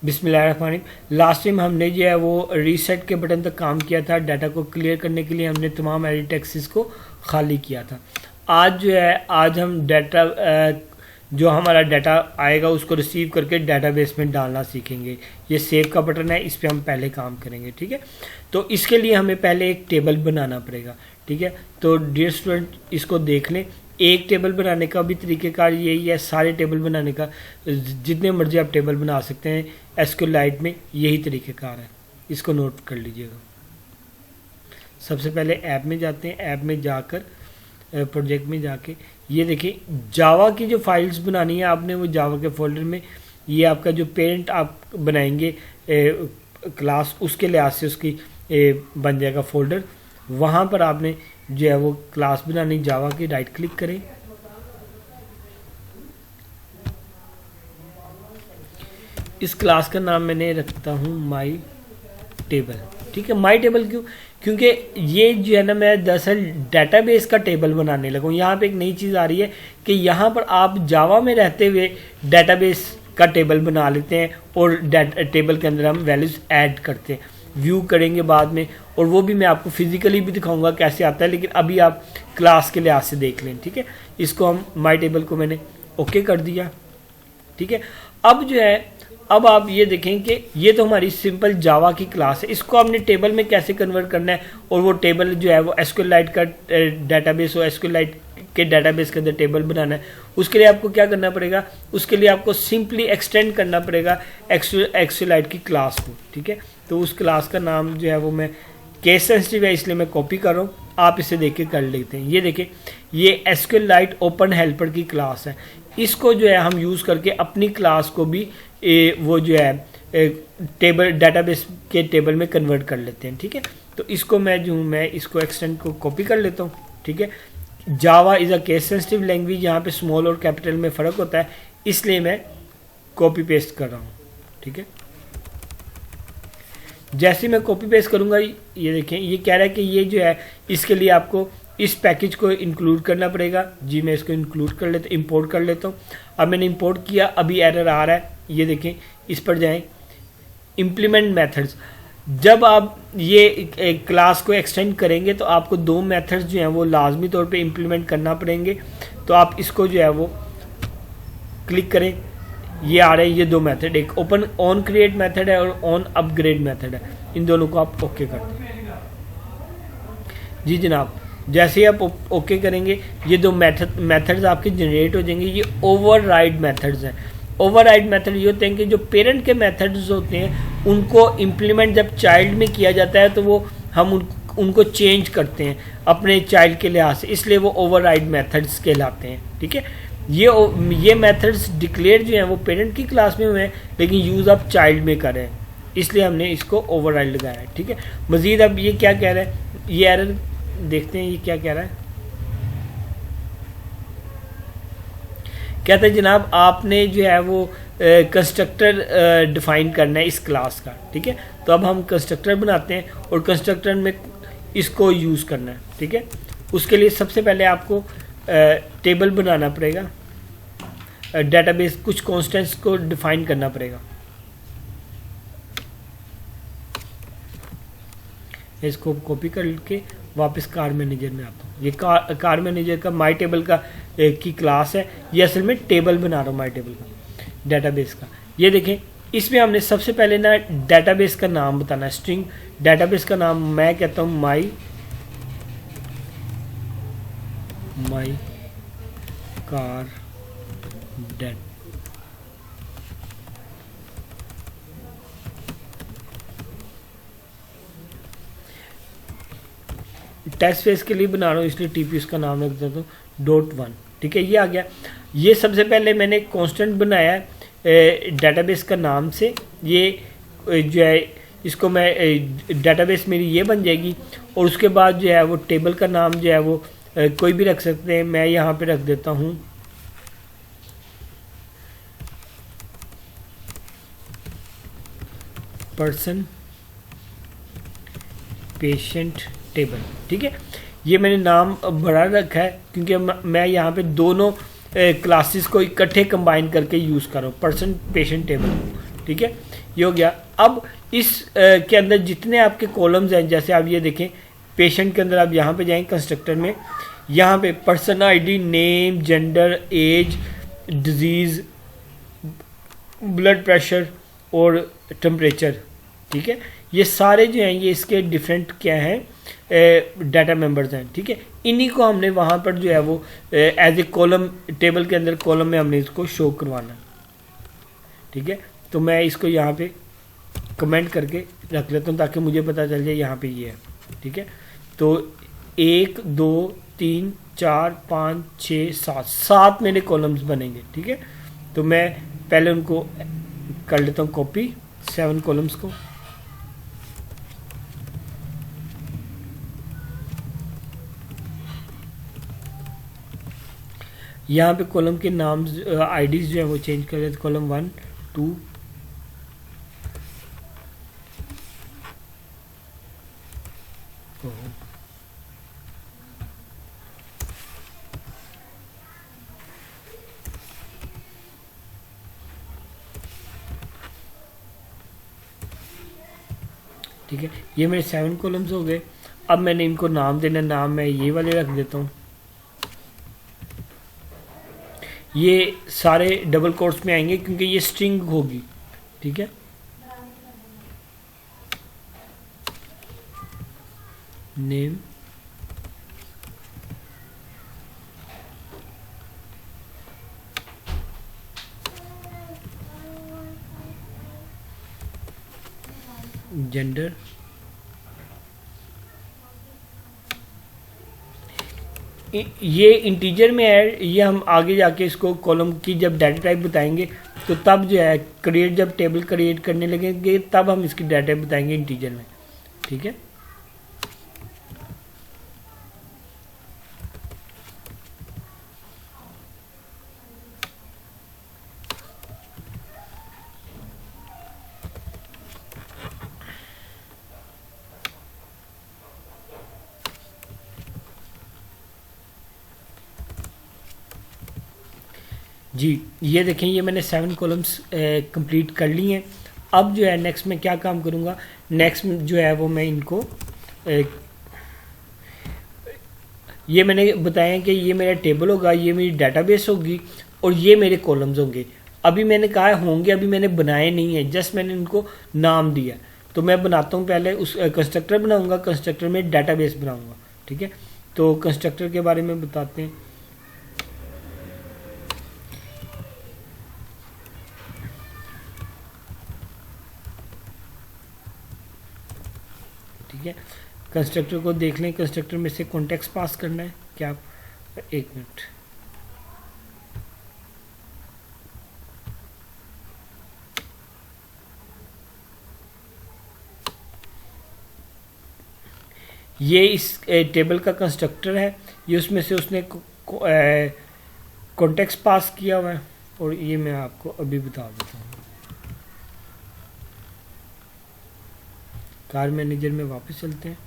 बिस्मिल्लाहिर्रहमानिर्रहीम। Last time हमने जो है वो रीसेट के बटन तक काम किया था। डाटा को क्लियर करने के लिए हमने तमाम एडिट एक्सेस को खाली किया था। आज जो है आज हम डाटा जो हमारा डाटा आएगा उसको रिसीव करके डाटाबेस में डालना सीखेंगे। ये सेव का बटन है, इस पर हम पहले काम करेंगे। ठीक है, तो इसके लिए हमें पहले एक टेबल बनाना पड़ेगा। ठीक है, तो डियर स्टूडेंट इसको देख लें। एक टेबल बनाने का भी तरीक़ेकार यही है, सारे टेबल बनाने का जितने मर्जी आप टेबल बना सकते हैं एसक्यूएलाइट में, यही तरीक़ेकार है। इसको नोट कर लीजिएगा। सबसे पहले ऐप में जाते हैं, ऐप में जाकर प्रोजेक्ट में जाके ये देखिए जावा की जो फाइल्स बनानी है आपने, वो जावा के फोल्डर में ये आपका जो पेरेंट आप बनाएंगे क्लास, उसके लिहाज से उसकी बन जाएगा फोल्डर। वहाँ पर आपने जो है वो क्लास बनानी जावा की, राइट क्लिक करें। इस क्लास का नाम मैंने रखता हूँ माई टेबल। ठीक है, माई टेबल क्यों? क्योंकि ये जो है ना, मैं दरअसल डाटाबेस का टेबल बनाने लगा हूँ। यहाँ पे एक नई चीज़ आ रही है कि यहाँ पर आप जावा में रहते हुए डाटाबेस का टेबल बना लेते हैं और टेबल के अंदर हम वैल्यूज़ ऐड करते हैं, व्यू करेंगे बाद में, और वो भी मैं आपको फिजिकली भी दिखाऊंगा कैसे आता है, लेकिन अभी आप क्लास के लिहाज से देख लें। ठीक है, इसको हम माई टेबल को मैंने ओके कर दिया। ठीक है, अब जो है अब आप ये देखें कि ये तो हमारी सिंपल जावा की क्लास है। इसको हमने टेबल में कैसे कन्वर्ट करना है, और वो टेबल जो है वो एसक्यूएलाइट का डाटाबेस हो, एसक्यूएलाइट के डाटाबेस के अंदर टेबल बनाना है। उसके लिए आपको क्या करना पड़ेगा? उसके लिए आपको सिंपली एक्सटेंड करना पड़ेगा एसक्यूएलाइट की क्लास को। ठीक है, तो उस क्लास का नाम जो है वो मैं केस सेंसिटिव है इसलिए मैं कॉपी कर रहा हूँ, आप इसे देख के कर लेते हैं। ये देखें, ये एसक्यूएलाइट ओपन हेल्पर की क्लास है। इसको जो है हम यूज़ करके अपनी क्लास को भी वो जो है टेबल डाटाबेस के टेबल में कन्वर्ट कर लेते हैं। ठीक है, तो इसको मैं इसको एक्सटेंड को कॉपी कर लेता हूँ। ठीक है, जावा is a case sensitive language, यहाँ पे स्मॉल और कैपिटल में फ़र्क होता है, इसलिए मैं कॉपी पेस्ट कर रहा हूँ। ठीक है, जैसे मैं कॉपी पेस्ट करूँगा ये देखें, ये कह रहा है कि ये जो है इसके लिए आपको इस पैकेज को इंक्लूड करना पड़ेगा। जी मैं इसको इंक्लूड कर लेता, इंपोर्ट कर लेता हूँ। अब मैंने इंपोर्ट किया, अभी एरर आ रहा है, ये देखें, इस पर जाएं, इम्प्लीमेंट मेथड्स। जब आप ये एक क्लास को एक्सटेंड करेंगे तो आपको दो मेथड्स जो हैं वो लाजमी तौर पे इम्प्लीमेंट करना पड़ेंगे। तो आप इसको जो है वो क्लिक करें, ये आ रहे हैं ये दो मेथड, एक ओपन ऑन क्रिएट मेथड है और ऑन अपग्रेड मेथड है। इन दोनों को आप ओके कर दें। जी जनाब, जैसे ही आप ओके करेंगे ये दो मेथड्स आपके जनरेट हो जाएंगे। ये ओवरराइड मेथड्स हैं। ओवरराइड मेथड ये होते हैं कि जो पेरेंट के मेथड्स होते हैं उनको इम्प्लीमेंट जब चाइल्ड में किया जाता है तो वो हम उनको चेंज करते हैं अपने चाइल्ड के लिहाज से, इसलिए वो ओवरराइड मेथड्स कहलाते हैं। ठीक है, ये मेथड्स डिक्लेयर जो हैं वो पेरेंट की क्लास में हुए हैं, लेकिन यूज़ आप चाइल्ड में कर रहे हैं, इसलिए हमने इसको ओवरराइड लगाया है। ठीक है, मज़ीद अब ये क्या कह रहा है, ये एरर देखते हैं, ये क्या कह रहा है। कहते हैं जनाब आपने जो है वो कंस्ट्रक्टर डिफाइन करना है इस क्लास का। ठीक है, तो अब हम कंस्ट्रक्टर बनाते हैं और कंस्ट्रक्टर में इसको यूज़ करना है। ठीक है, उसके लिए सबसे पहले आपको टेबल बनाना पड़ेगा, डेटाबेस कुछ कॉन्स्टेंट्स को डिफाइन करना पड़ेगा। इसको कॉपी करके वापस कार मैनेजर में आता हूँ। ये कार मैनेजर का माई टेबल का की क्लास है। ये असल में टेबल बना रहा हूँ माई टेबल का, डाटाबेस का। ये देखें, इसमें हमने सबसे पहले ना डाटाबेस का नाम बताना है, स्ट्रिंग डाटाबेस का नाम मैं कहता हूँ my car date. Test phase के लिए बना रहा हूँ इसलिए टीपी उसका नाम रख देता हूँ .1। ठीक है, ये आ गया। ये सबसे पहले मैंने कांस्टेंट बनाया है डाटाबेस का नाम से। ये जो है इसको मैं डाटाबेस मेरी ये बन जाएगी, और उसके बाद जो है वो टेबल का नाम जो है वो कोई भी रख सकते हैं। मैं यहाँ पे रख देता हूँ पर्सन पेशेंट टेबल। ठीक है, ये मैंने नाम बड़ा रखा है क्योंकि मैं यहाँ पे दोनों क्लासेस को इकट्ठे कंबाइन करके यूज़ कर रहा हूँ, पर्सन पेशेंट टेबल। ठीक है, ये हो गया। अब इस के अंदर जितने आपके कॉलम्स हैं, जैसे आप ये देखें पेशेंट के अंदर आप यहाँ पे जाएं कंस्ट्रक्टर में, यहाँ पे person ID, name, gender, age, disease, blood pressure और टेम्परेचर, ठीक है, ये सारे जो हैं ये इसके डिफरेंट क्या हैं डाटा मेंबर्स हैं, ठीक है। इन्हीं को हमने वहाँ पर जो है वो एज ए कॉलम, टेबल के अंदर कॉलम में हमने इसको शो करवाना, ठीक है। तो मैं इसको यहाँ पे कमेंट करके रख लेता हूँ ताकि मुझे पता चल जाए यहाँ पे ये है, ठीक है। तो 1 2 3 4 5 6 7 मेरे कॉलम्स बनेंगे, ठीक है। तो मैं पहले उनको कर लेता हूँ कॉपी 7 कॉलम्स को। यहाँ पे कॉलम के नाम आईडीज जो है वो चेंज कर लेते, कॉलम 1 2 ठीक है। ये मेरे 7 कॉलम्स हो गए। अब मैंने इनको नाम देना, नाम मैं ये वाले रख देता हूँ। ये सारे डबल कोट्स में आएंगे क्योंकि ये स्ट्रिंग होगी, ठीक है। नेम, जेंडर, ये इंटीजर में है, ये हम आगे जाके इसको कॉलम की जब डाटा टाइप बताएंगे तो तब जो है क्रिएट, जब टेबल क्रिएट करने लगेंगे तब हम इसकी डाटा टाइप बताएंगे इंटीजर में, ठीक है। जी ये देखें, ये मैंने 7 कॉलम्स कंप्लीट कर ली हैं। अब जो है नेक्स्ट में क्या काम करूँगा, नेक्स्ट जो है वो मैं इनको ये मैंने बताया कि ये मेरा टेबल होगा, ये मेरी डाटाबेस होगी और ये मेरे कॉलम्स होंगे। अभी मैंने कहा होंगे, अभी मैंने बनाए नहीं है, जस्ट मैंने इनको नाम दिया। तो मैं बनाता हूँ, पहले उस कंस्ट्रक्टर बनाऊँगा, कंस्ट्रक्टर में डाटाबेस बनाऊँगा, ठीक है। तो कंस्ट्रक्टर के बारे में बताते हैं। ठीक है, कंस्ट्रक्टर को देख लें, कंस्ट्रक्टर में से कॉन्टेक्स्ट पास करना है क्या, आप 1 मिनट। ये इस टेबल का कंस्ट्रक्टर है, ये उसमें से उसने कॉन्टेक्स्ट पास किया हुआ है और ये मैं आपको अभी बता देता हूँ। कार मैनेजर में वापस चलते हैं।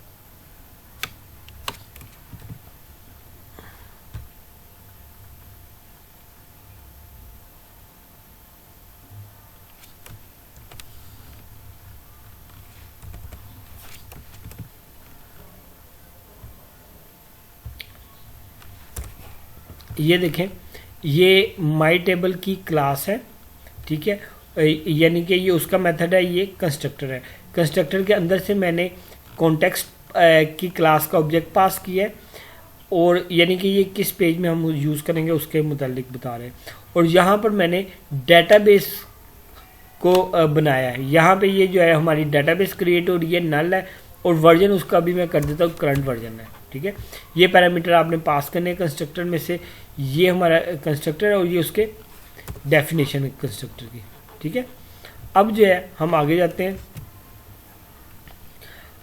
ये देखें, ये माई टेबल की क्लास है, ठीक है, यानी कि ये उसका मेथड है, ये कंस्ट्रक्टर है। कंस्ट्रक्टर के अंदर से मैंने कॉन्टेक्स्ट की क्लास का ऑब्जेक्ट पास किया है और यानी कि ये किस पेज में हम यूज़ करेंगे उसके मुतालिक बता रहे हैं। और यहाँ पर मैंने डेटाबेस को बनाया है। यहाँ पे ये जो है हमारी डेटाबेस क्रिएट हो रही है, नल है और वर्जन उसका भी मैं कर देता हूँ करंट वर्जन है, ठीक है। ये पैरामीटर आपने पास करने कंस्ट्रक्टर में से, ये हमारा कंस्ट्रक्टर है और ये उसके डेफिनेशन है कंस्ट्रक्टर की, ठीक है। अब जो है हम आगे जाते हैं।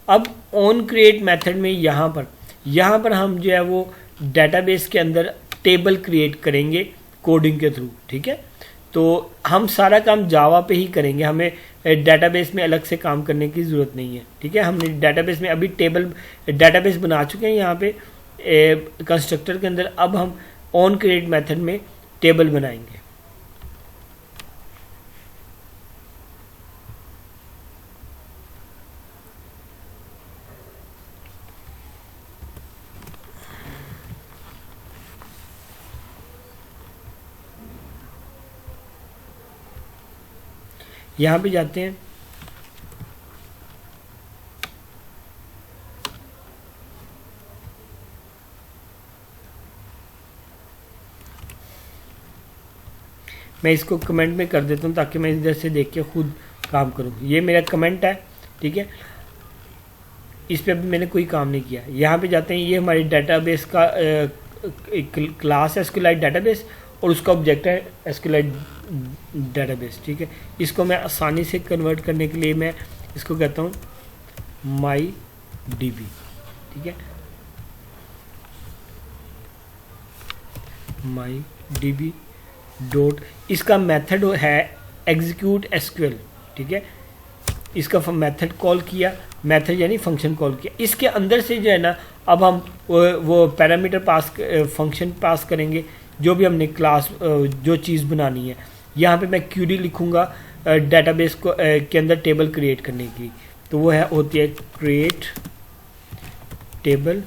अब ऑन क्रिएट मेथड में यहाँ पर हम जो है वो डेटाबेस के अंदर टेबल क्रिएट करेंगे कोडिंग के थ्रू, ठीक है। तो हम सारा काम जावा पे ही करेंगे, हमें डेटाबेस में अलग से काम करने की ज़रूरत नहीं है, ठीक है। हमने डेटाबेस में अभी डेटाबेस बना चुके हैं यहाँ पे कंस्ट्रक्टर के अंदर। अब हम ऑन क्रिएट मेथड में टेबल बनाएंगे। यहाँ पे जाते हैं, मैं इसको कमेंट में कर देता हूँ ताकि मैं इधर से देख के खुद काम करूँ। ये मेरा कमेंट है, ठीक है, इस पे अभी मैंने कोई काम नहीं किया। यहाँ पे जाते हैं, ये हमारी डेटाबेस का एक क्लास है एसक्यूएलाइट डेटाबेस और उसका ऑब्जेक्ट है एसक्यूएलाइट डेटाबेस, ठीक है। इसको मैं आसानी से कन्वर्ट करने के लिए मैं इसको कहता हूँ माई डीबी, ठीक है, माई डीबी डॉट, इसका मेथड है एग्जीक्यूट एसक्यूएल, ठीक है। इसका मेथड कॉल किया, मेथड यानी फंक्शन कॉल किया। इसके अंदर से जो है ना, अब हम वो पैरामीटर पास, फंक्शन पास करेंगे, जो भी हमने क्लास जो चीज़ बनानी है। यहाँ पे मैं क्यूरी लिखूँगा डेटाबेस को के अंदर टेबल क्रिएट करने की, तो वो है होती है क्रिएट टेबल,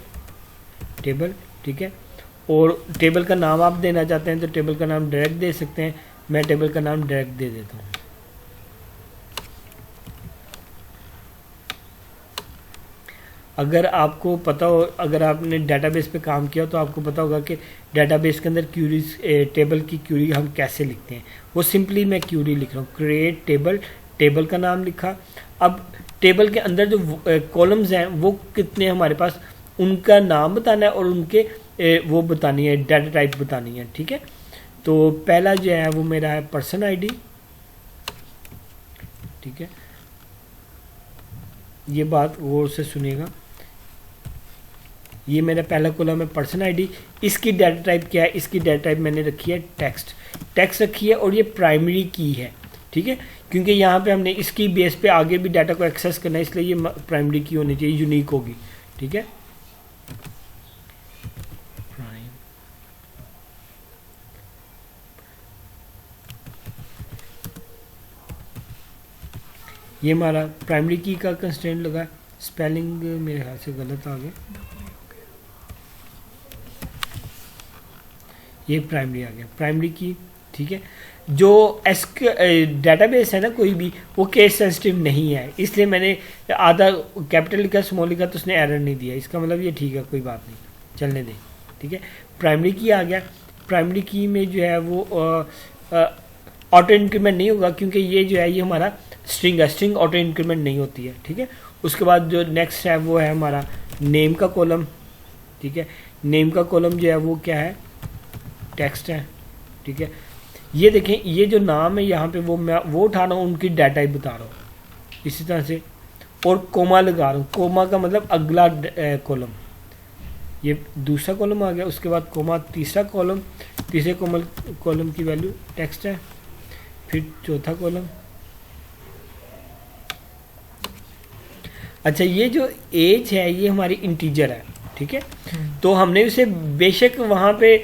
ठीक है। और टेबल का नाम आप देना चाहते हैं तो टेबल का नाम डायरेक्ट दे सकते हैं, मैं टेबल का नाम डायरेक्ट दे देता हूँ। अगर आपको पता हो, अगर आपने डेटाबेस पे काम किया तो आपको पता होगा कि डेटाबेस के अंदर क्यूरीज, टेबल की क्यूरी हम कैसे लिखते हैं। वो सिंपली मैं क्यूरी लिख रहा हूँ, क्रिएट टेबल, टेबल का नाम लिखा। अब टेबल के अंदर जो कॉलम्स हैं वो कितने हमारे पास, उनका नाम बताना है और उनके वो बतानी है, डाटा टाइप बतानी है, ठीक है। तो पहला जो है वो मेरा है पर्सन आईडी, ठीक है, ये बात गौर से सुनिएगा। ये मेरा पहला कॉलम है पर्सन आईडी, इसकी डाटा टाइप क्या है, इसकी डाटा टाइप मैंने रखी है टेक्स्ट रखी है और ये प्राइमरी की है, ठीक है, क्योंकि यहाँ पे हमने इसकी बेस पे आगे भी डाटा को एक्सेस करना है, इसलिए ये प्राइमरी की होनी चाहिए, यूनिक होगी, ठीक है। ये हमारा प्राइमरी की का कंस्ट्रेंट लगा, स्पेलिंग मेरे ख्याल से गलत आ गया, ये प्राइमरी आ गया, प्राइमरी की, ठीक है। जो डेटाबेस है ना कोई भी, वो केस सेंसिटिव नहीं है, इसलिए मैंने आधा कैपिटल लिखा स्मॉल लिखा तो उसने एरर नहीं दिया, इसका मतलब ये ठीक है, कोई बात नहीं, चलने दें, ठीक है। प्राइमरी की आ गया, प्राइमरी की में जो है वो ऑटो इंक्रीमेंट नहीं होगा क्योंकि ये जो है ये हमारा स्ट्रिंग है, स्ट्रिंग ऑटो इंक्रीमेंट नहीं होती है, ठीक है। उसके बाद जो नेक्स्ट है वो है हमारा नेम का कॉलम, ठीक है। नेम का कॉलम जो है वो क्या है, टेक्स्ट है, ठीक है। ये देखें, ये जो नाम है यहाँ पे वो मैं वो उठा रहा हूँ, उनकी डाटा टाइप बता रहा हूँ इसी तरह से, और कोमा लगा रहा हूँ, कोमा का मतलब अगला कॉलम, ये दूसरा कॉलम आ गया, उसके बाद कोमा तीसरा कॉलम, तीसरे कॉलम की वैल्यू टेक्स्ट है, फिर चौथा कॉलम। अच्छा, ये जो एज है ये हमारी इंटीजर है, ठीक है। तो हमने उसे बेशक वहाँ पे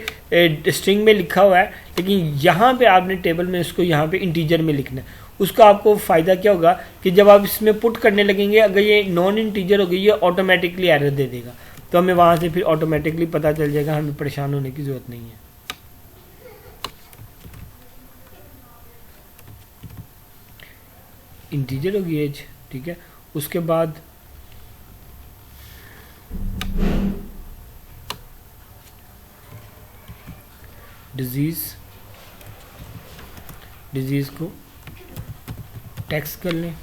स्ट्रिंग में लिखा हुआ है, लेकिन यहाँ पे आपने टेबल में उसको यहाँ पे इंटीजर में लिखना है। उसका आपको फ़ायदा क्या होगा कि जब आप इसमें पुट करने लगेंगे, अगर ये नॉन इंटीजर हो गई, ये ऑटोमेटिकली एरर दे देगा, तो हमें वहाँ से फिर ऑटोमेटिकली पता चल जाएगा, हमें परेशान होने की ज़रूरत नहीं है। इंटीजर होगी एज, ठीक है। उसके बाद डिजीज़ को टेक्स्ट कर लें,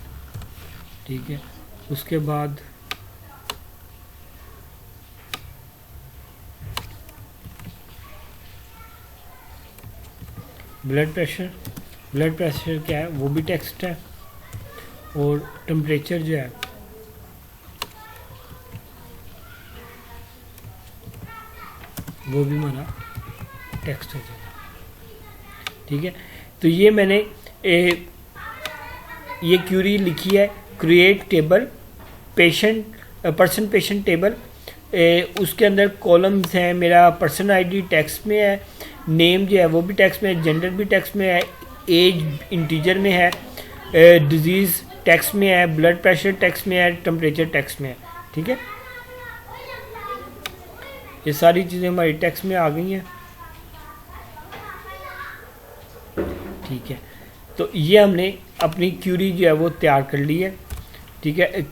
ठीक है। उसके बाद ब्लड प्रेशर क्या है वो भी टेक्स्ट है, और टेम्परेचर जो है वो भी हमारा टेक्स्ट हो जाएगा, ठीक है। तो ये मैंने ये क्यूरी लिखी है, create table person patient table, उसके अंदर कॉलम्स हैं, मेरा पर्सन आईडी टेक्स्ट में है, नेम जो है वो भी टेक्स्ट में है, जेंडर भी टेक्स्ट में है, एज इंटीजर में है, डिजीज़ टेक्स्ट में है, ब्लड प्रेशर टेक्स्ट में है, टेम्परेचर टेक्स्ट में है, ठीक है। ये सारी चीज़ें हमारी टेक्स्ट में आ गई हैं, ठीक है। तो ये हमने अपनी क्यूरी जो है वो तैयार कर ली है। ठीक है,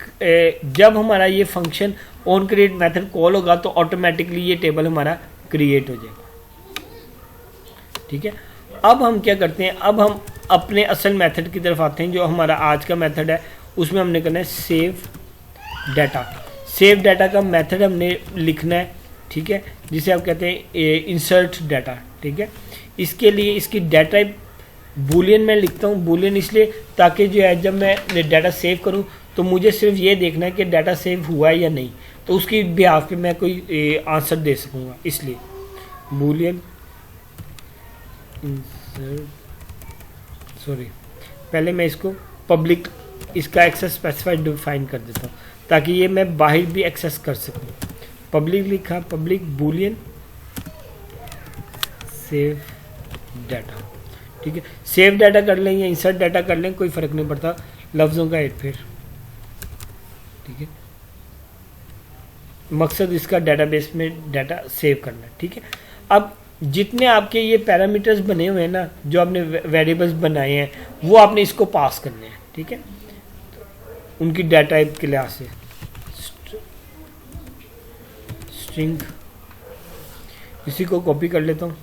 जब हमारा ये function on create method call होगा तो ऑटोमेटिकली ये टेबल हमारा क्रिएट हो जाएगा। ठीक है, अब हम क्या करते हैं, अब हम अपने असल मेथड की तरफ आते हैं जो हमारा आज का मेथड है। उसमें हमने करना है सेव डाटा। सेव डाटा का मेथड हमने लिखना है, ठीक है, जिसे आप कहते हैं इंसर्ट डाटा। ठीक है, इसके लिए इसकी डाटा बूलियन में लिखता हूँ, बूलियन इसलिए ताकि जो है जब मैं डाटा सेव करूँ तो मुझे सिर्फ ये देखना है कि डाटा सेव हुआ है या नहीं, तो उसकी बिहाफ पे मैं कोई आंसर दे सकूँगा, इसलिए बूलियन सॉरी पहले मैं इसको पब्लिक इसका एक्सेस स्पेसिफाइड डिफाइन कर देता हूँ ताकि ये मैं बाहर भी एक्सेस कर सकूँ। पब्लिक लिखा, पब्लिक बूलियन सेव डाटा। ठीक है, सेव डाटा कर लें या इंसर्ट डाटा कर लें, कोई फ़र्क नहीं पड़ता, लफ्ज़ों का हेरफेर। ठीक है, मकसद इसका डेटाबेस में डाटा सेव करना है। ठीक है, अब जितने आपके ये पैरामीटर्स बने हुए हैं ना, जो आपने वेरिएबल्स बनाए हैं, वो आपने इसको पास करने हैं। ठीक है, उनकी डाटा टाइप के लिहाज से स्ट्रिंग, इसी को कॉपी कर लेता हूँ।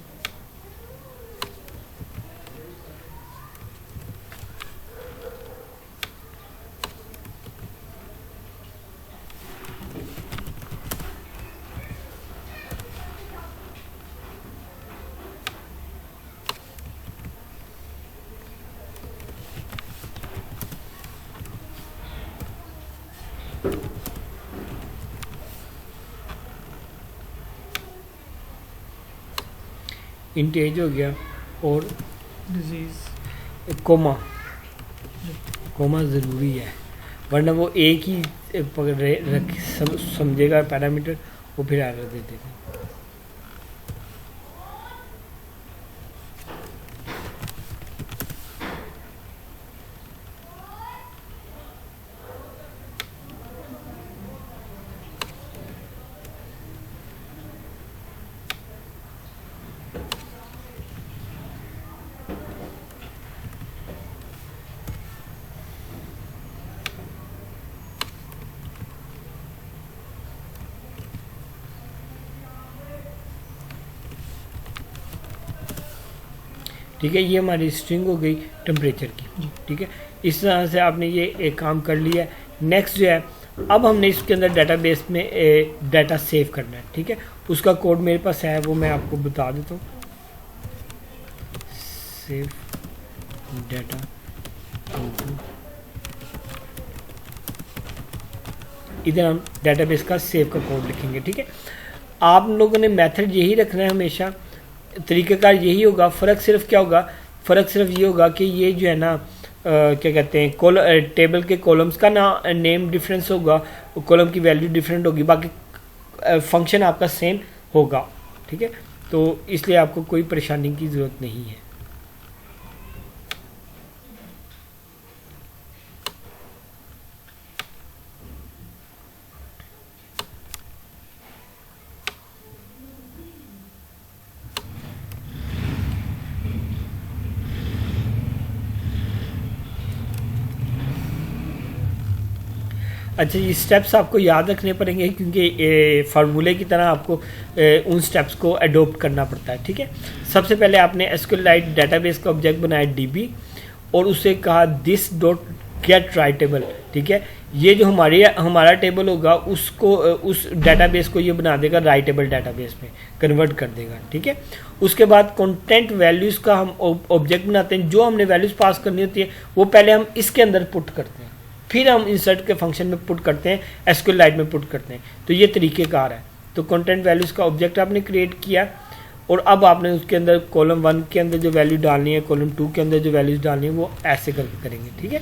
इंट एज हो गया और डिजीज कोमा, कोमा ज़रूरी है वरना वो एक ही समझेगा पैरामीटर, वो फिर एरर दे देगा। ठीक है, ये हमारी स्ट्रिंग हो गई टेम्परेचर की। ठीक है, इस तरह से आपने ये एक काम कर लिया है। नेक्स्ट जो है, अब हमने इसके अंदर डेटाबेस में डाटा सेव करना है। ठीक है, उसका कोड मेरे पास है, वो मैं आपको बता देता हूँ। सेव डाटा, इधर हम डेटाबेस का सेव का कोड लिखेंगे। ठीक है, आप लोगों ने मेथड यही रखना है हमेशा, तरीक़ेकार यही होगा। फ़र्क सिर्फ क्या होगा, फ़र्क सिर्फ ये होगा कि ये जो है ना क्या कहते हैं, टेबल के कॉलम्स का ना नेम डिफरेंस होगा, कॉलम की वैल्यू डिफरेंट होगी, बाकी फंक्शन आपका सेम होगा। ठीक है, तो इसलिए आपको कोई परेशानी की ज़रूरत नहीं है। अच्छा, ये स्टेप्स आपको याद रखने पड़ेंगे क्योंकि फार्मूले की तरह आपको उन स्टेप्स को अडोप्ट करना पड़ता है। ठीक है, सबसे पहले आपने एसक्यूएलआइट डेटाबेस का ऑब्जेक्ट बनाया डीबी और उसे कहा दिस डॉट गेट राइटेबल। ठीक है, ये जो हमारा टेबल होगा उसको उस डेटाबेस को ये बना देगा राइटेबल डेटाबेस में कन्वर्ट कर देगा। ठीक है, उसके बाद कंटेंट वैल्यूज़ का हम ऑब्जेक्ट बनाते हैं, जो हमने वैल्यूज़ पास करनी होती है वो पहले हम इसके अंदर पुट करते हैं, फिर हम इंसर्ट के फंक्शन में पुट करते हैं, एसक्यूएलआइट में पुट करते हैं। तो ये तरीक़ेकार है। तो कंटेंट वैल्यूज़ का ऑब्जेक्ट आपने क्रिएट किया और अब आपने उसके अंदर कॉलम 1 के अंदर जो वैल्यू डालनी है, कॉलम 2 के अंदर जो वैल्यूज़ डालनी है, वो ऐसे करके करेंगे। ठीक है,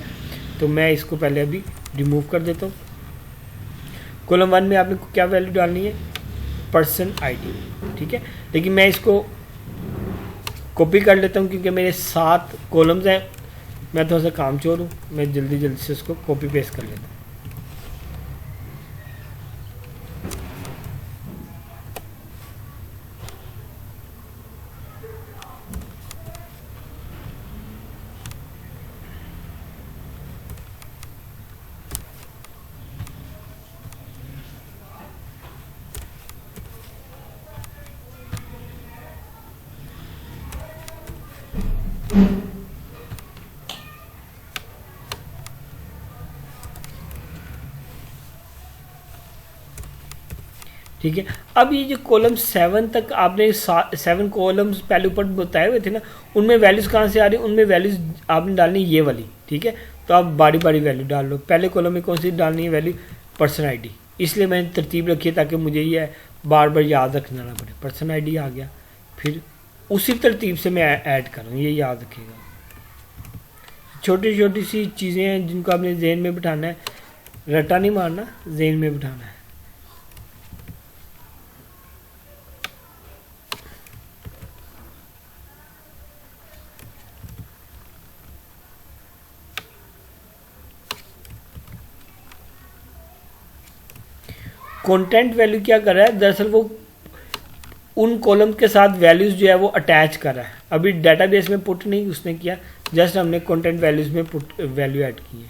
तो मैं इसको पहले अभी रिमूव कर देता हूँ। कॉलम 1 में आपने क्या वैल्यू डालनी है, पर्सन ID। ठीक है, लेकिन मैं इसको कॉपी कर लेता हूँ क्योंकि मेरे 7 कॉलम्स हैं, मैं थोड़ा सा काम चोर हूँ, मैं जल्दी जल्दी से इसको कॉपी पेस्ट कर लेता हूँ। ठीक है। अब ये जो कॉलम 7 तक आपने 7 कॉलम्स पहले ऊपर बताए हुए थे ना, उनमें वैल्यूज़ कहाँ से आ रही है, उनमें वैल्यूज़ आपने डालनी ये वाली, ठीक है। तो आप बारी बारी वैल्यू डाल लो। पहले कॉलम में कौन सी डालनी है वैल्यू, पर्सन आईडी, इसलिए मैंने तरतीब रखी है ताकि मुझे ये बार बार याद रखना ना पड़े। पर्सन आईडी आ गया, फिर उसी तरतीब से मैं ऐड करूँ, ये याद रखिएगा। छोटी छोटी सी चीज़ें हैं जिनको आपने जहन में बिठाना है, रट्टा नहीं मारना, जहन में बिठाना है। कंटेंट वैल्यू क्या कर रहा है, दरअसल वो उन कॉलम के साथ वैल्यूज जो है वो अटैच कर रहा है। अभी डेटाबेस में पुट नहीं उसने किया, जस्ट हमने कंटेंट वैल्यूज में पुट वैल्यू ऐड की है।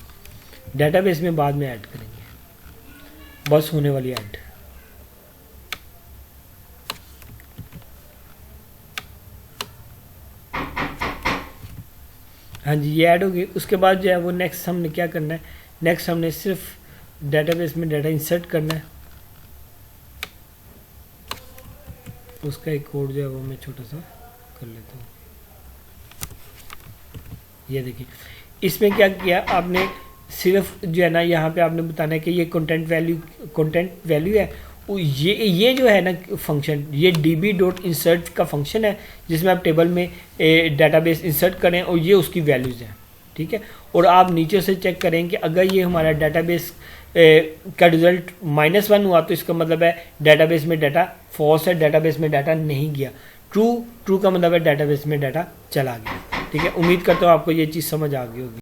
डेटाबेस में बाद में ऐड करेंगे, बस होने वाली ऐड। हाँ जी, ये ऐड होगी। उसके बाद जो है वो नेक्स्ट हमने क्या करना है, नेक्स्ट हमने सिर्फ डेटाबेस में डाटा इंसर्ट करना है। उसका एक कोड जो है वो मैं छोटा सा कर लेता हूँ। ये देखिए, इसमें क्या किया आपने, सिर्फ जो है ना यहाँ पे आपने बताना है कि ये कंटेंट वैल्यू है। ये जो है ना फंक्शन, ये db.insert का फंक्शन है जिसमें आप टेबल में डेटाबेस इंसर्ट करें और ये उसकी वैल्यूज़ हैं, ठीक है। और आप नीचे से चेक करें कि अगर ये हमारा डेटाबेस का रिजल्ट -1 हुआ तो इसका मतलब है डेटाबेस में डाटा फॉल्स है, डेटाबेस में डाटा नहीं गया। ट्रू का मतलब है डेटाबेस में डाटा चला गया, ठीक है। उम्मीद करता हूँ आपको ये चीज़ समझ आ गई होगी।